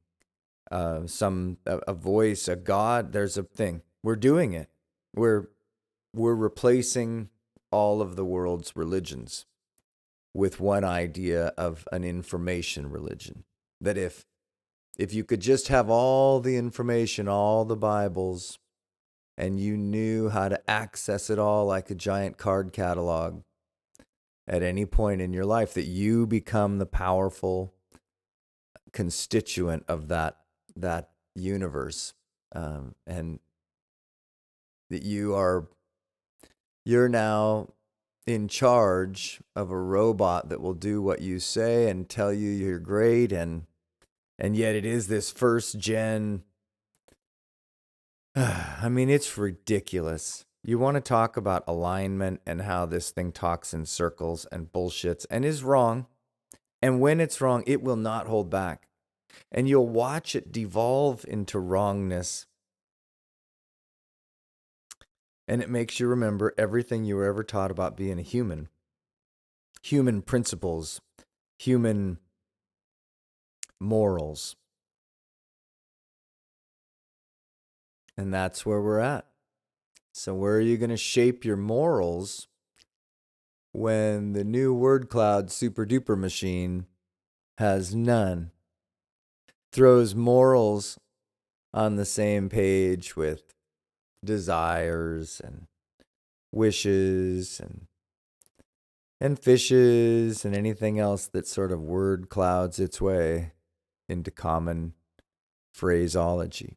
a voice, a God. There's a thing. We're doing it. We're replacing all of the world's religions with one idea of an information religion. That if you could just have all the information, all the Bibles, and you knew how to access it all like a giant card catalog at any point in your life, that you become the powerful constituent of that universe, and that you're now in charge of a robot that will do what you say and tell you you're great, and yet it is this first gen. I mean, it's ridiculous. You want to talk about alignment and how this thing talks in circles and bullshits and is wrong. And when it's wrong, it will not hold back. And you'll watch it devolve into wrongness. And it makes you remember everything you were ever taught about being a human. Human principles, human morals. And that's where we're at. So where are you going to shape your morals when the new word cloud super duper machine has none? Throws morals on the same page with desires and wishes and fishes and anything else that sort of word clouds its way into common phraseology.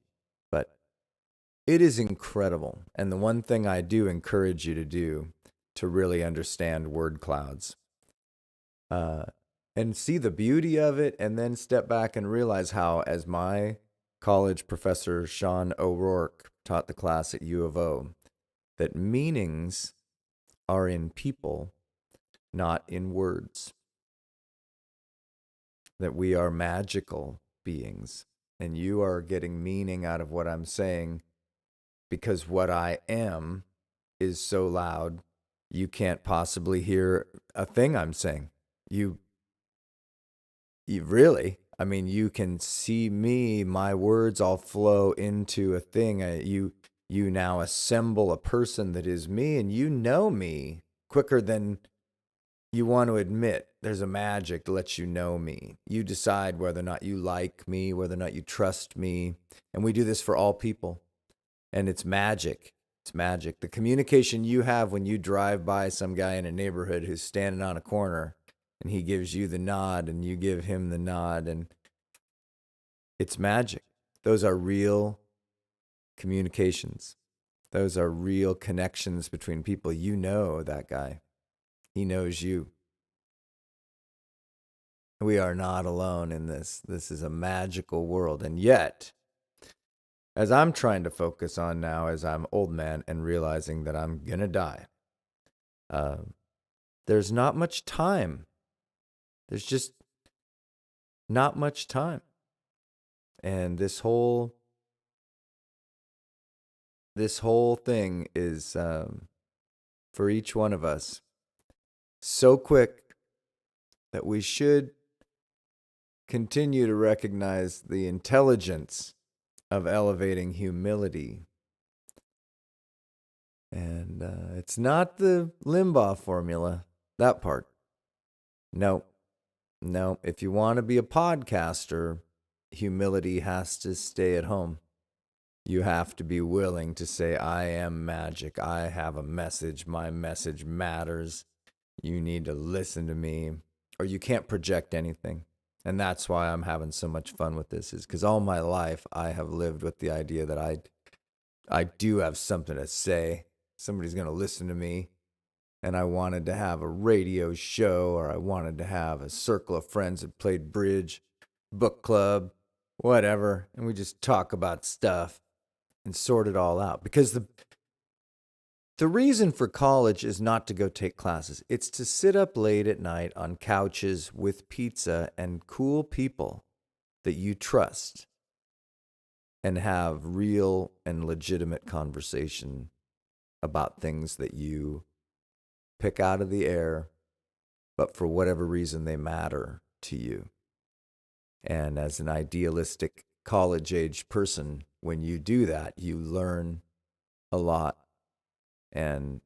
But it is incredible. And the one thing I do encourage you to do to really understand word clouds, and see the beauty of it, and then step back and realize how, as my college professor Sean O'Rourke taught the class at U of O, that meanings are in people, not in words. That we are magical beings, and you are getting meaning out of what I'm saying because what I am is so loud you can't possibly hear a thing I'm saying. You really, I mean, you can see me, my words all flow into a thing. You now assemble a person that is me, and you know me quicker than you want to admit. There's a magic that lets you know me. You decide whether or not you like me, whether or not you trust me. And we do this for all people. And it's magic. It's magic. The communication you have when you drive by some guy in a neighborhood who's standing on a corner, and he gives you the nod and you give him the nod, and it's magic. Those are real communications. Those are real connections between people. You know that guy. He knows you. We are not alone in this. This is a magical world. And yet, as I'm trying to focus on now, as I'm old man and realizing that I'm going to die, there's not much time. There's just not much time. And this whole thing is, for each one of us, so quick that we should continue to recognize the intelligence of elevating humility. And it's not the Limbaugh formula, that part. No. If you want to be a podcaster, humility has to stay at home. You have to be willing to say, I am magic. I have a message. My message matters. You need to listen to me, or you can't project anything. And that's why I'm having so much fun with this, is because all my life I have lived with the idea that I do have something to say. Somebody's going to listen to me. And I wanted to have a radio show, or I wanted to have a circle of friends that played bridge, book club, whatever. And we just talk about stuff and sort it all out. Because the reason for college is not to go take classes. It's to sit up late at night on couches with pizza and cool people that you trust and have real and legitimate conversation about things that you pick out of the air, but for whatever reason they matter to you. And as an idealistic college-age person, when you do that, you learn a lot. And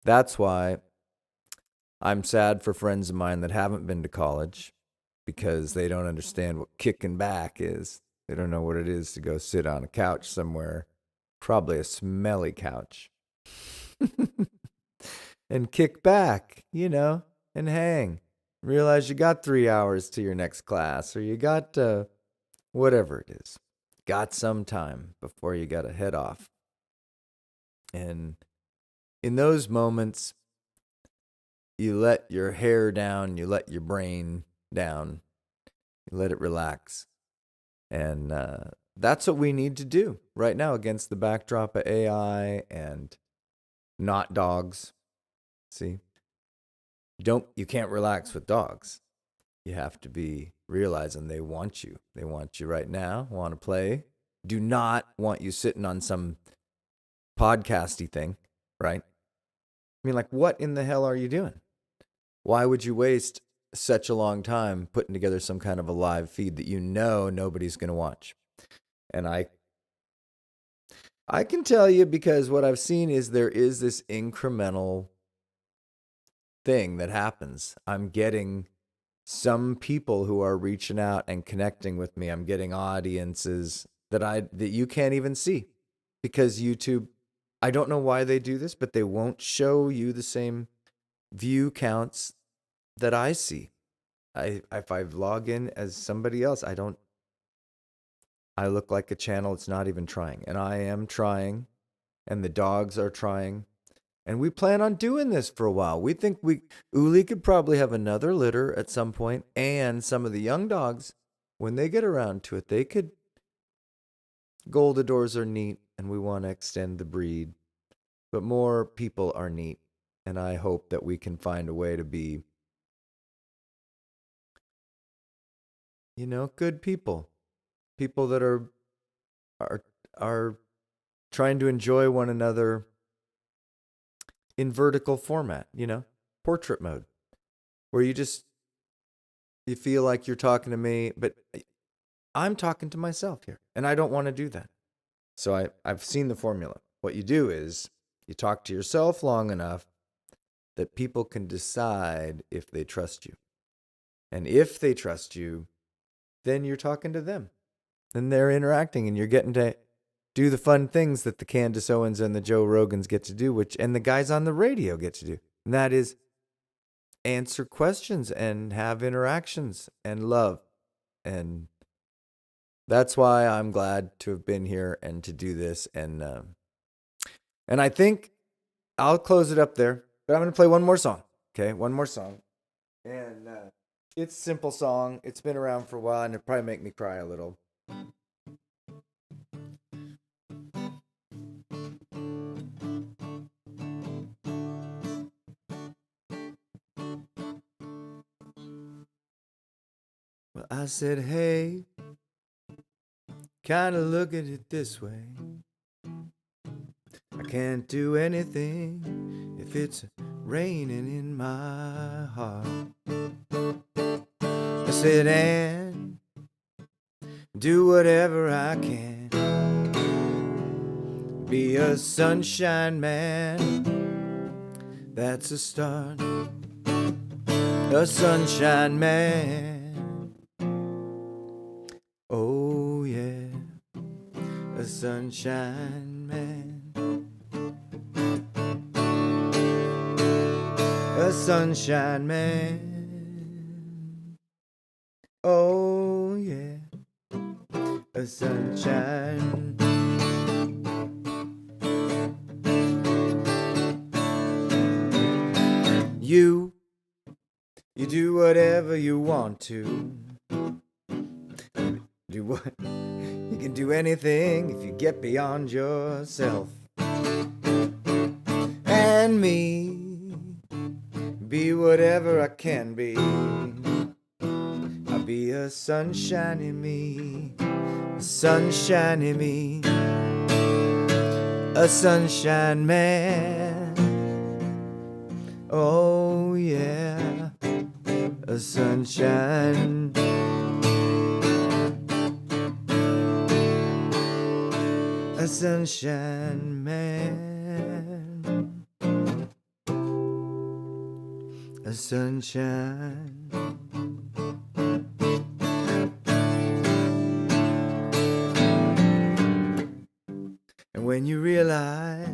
that's why I'm sad for friends of mine that haven't been to college, because they don't understand what kicking back is. They don't know what it is to go sit on a couch somewhere, probably a smelly couch, and kick back, and hang. Realize you got 3 hours to your next class, or you got whatever it is. Got some time before you got to head off. And in those moments, you let your hair down, you let your brain down, you let it relax. And that's what we need to do right now against the backdrop of AI and not dogs. See? You can't relax with dogs. You have to be realizing they want you. They want you right now, want to play. Do not want you sitting on some podcasty thing, right? I mean, like, what in the hell are you doing? Why would you waste such a long time putting together some kind of a live feed that nobody's going to watch? And I can tell you, because what I've seen is there is this incremental thing that happens. I'm getting some people who are reaching out and connecting with me. I'm getting audiences that you can't even see, because YouTube, I don't know why they do this, but they won't show you the same view counts that I see. If I log in as somebody else, I look like a channel it's not even trying. And I am trying, and the dogs are trying. And we plan on doing this for a while. We think Uli could probably have another litter at some point, and some of the young dogs, when they get around to it, they could. Goldadors are neat, and we want to extend the breed. But more people are neat, and I hope that we can find a way to be, good people. People that are trying to enjoy one another in vertical format, portrait mode, where you feel like you're talking to me, but I'm talking to myself here, and I don't want to do that. So I've seen the formula. What you do is you talk to yourself long enough that people can decide if they trust you. And if they trust you, then you're talking to them. Then they're interacting, and you're getting to do the fun things that the Candace Owens and the Joe Rogans get to do, and the guys on the radio get to do. And that is answer questions and have interactions and love. And that's why I'm glad to have been here and to do this. And I think I'll close it up there. But I'm going to play one more song. Okay, one more song. And it's a simple song. It's been around for a while, and it'll probably make me cry a little. Well, I said, hey, kind of look at it this way. I can't do anything if it's raining in my heart. I said, and do whatever I can. Be a sunshine man. That's a start. A sunshine man. Oh yeah, a sunshine man. A sunshine man. Oh yeah, a sunshine. You do whatever you want to. Do what? You can do anything if you get beyond yourself. And me, be whatever I can be. I'll be a sunshine in me, a sunshine in me, a sunshine man. Oh yeah, a sunshine. sunshine man, a sunshine. And when you realize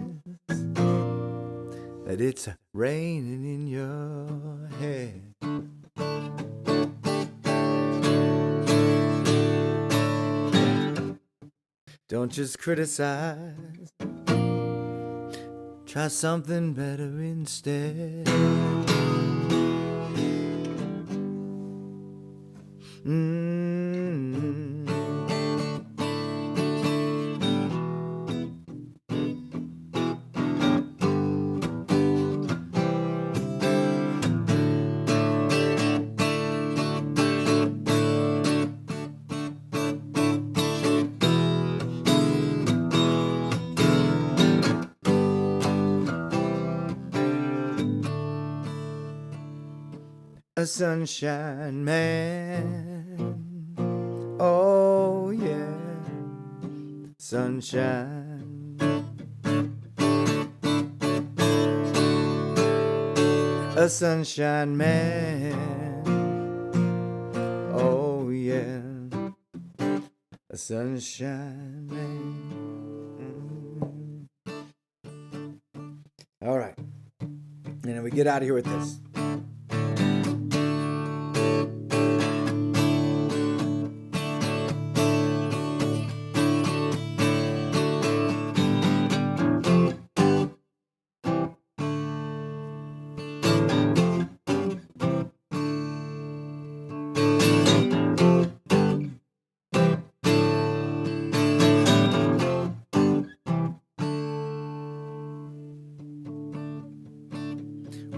that it's raining in your head, don't just criticize, try something better instead. A sunshine man, oh yeah, sunshine. A sunshine man, oh yeah, a sunshine man. All right, and then we get out of here with this.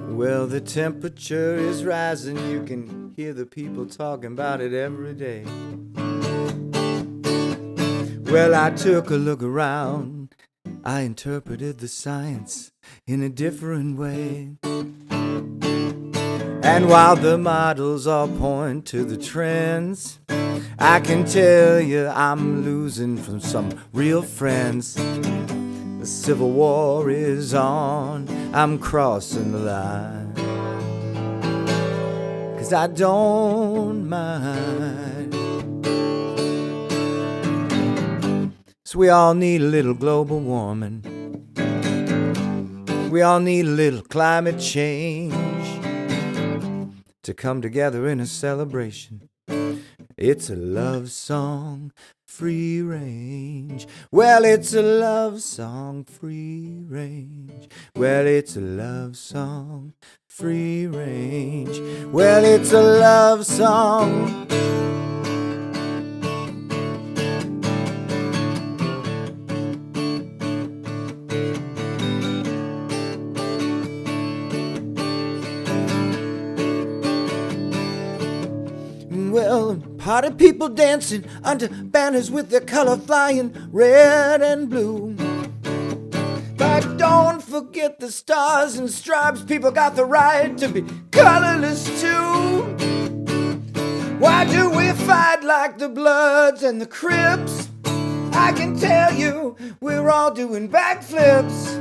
Well, the temperature is rising. You can hear the people talking about it every day. Well, I took a look around. I interpreted the science in a different way. And while the models all point to the trends, I can tell you I'm losing from some real friends. The Civil War is on, I'm crossing the line, 'cause I don't mind. So we all need a little global warming. We all need a little climate change to come together in a celebration. It's a love song, free range. Well, it's a love song, free range. Well, it's a love song, free range. Well, it's a love song. Well, party people dancing under banners with their color flying red and blue. But don't forget the stars and stripes. People got the right to be colorless too. Why do we fight like the Bloods and the Crips? I can tell you we're all doing backflips.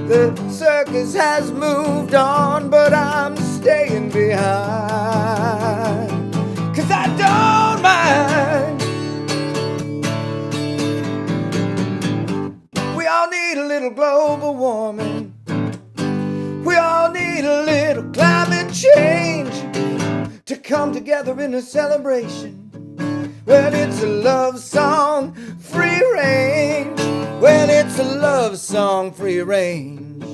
The circus has moved on, but I'm staying behind. 'Cause I don't mind. We all need a little global warming. We all need a little climate change to come together in a celebration. Well, it's a love song, free range. Well, it's a love song, free range.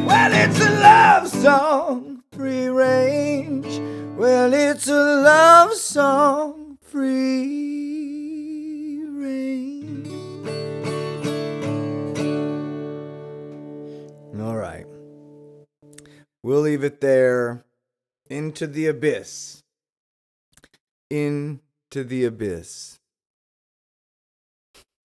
Well, it's a love song, free range. Well, it's a love song, free range. All right. We'll leave it there. Into the abyss. Into the abyss.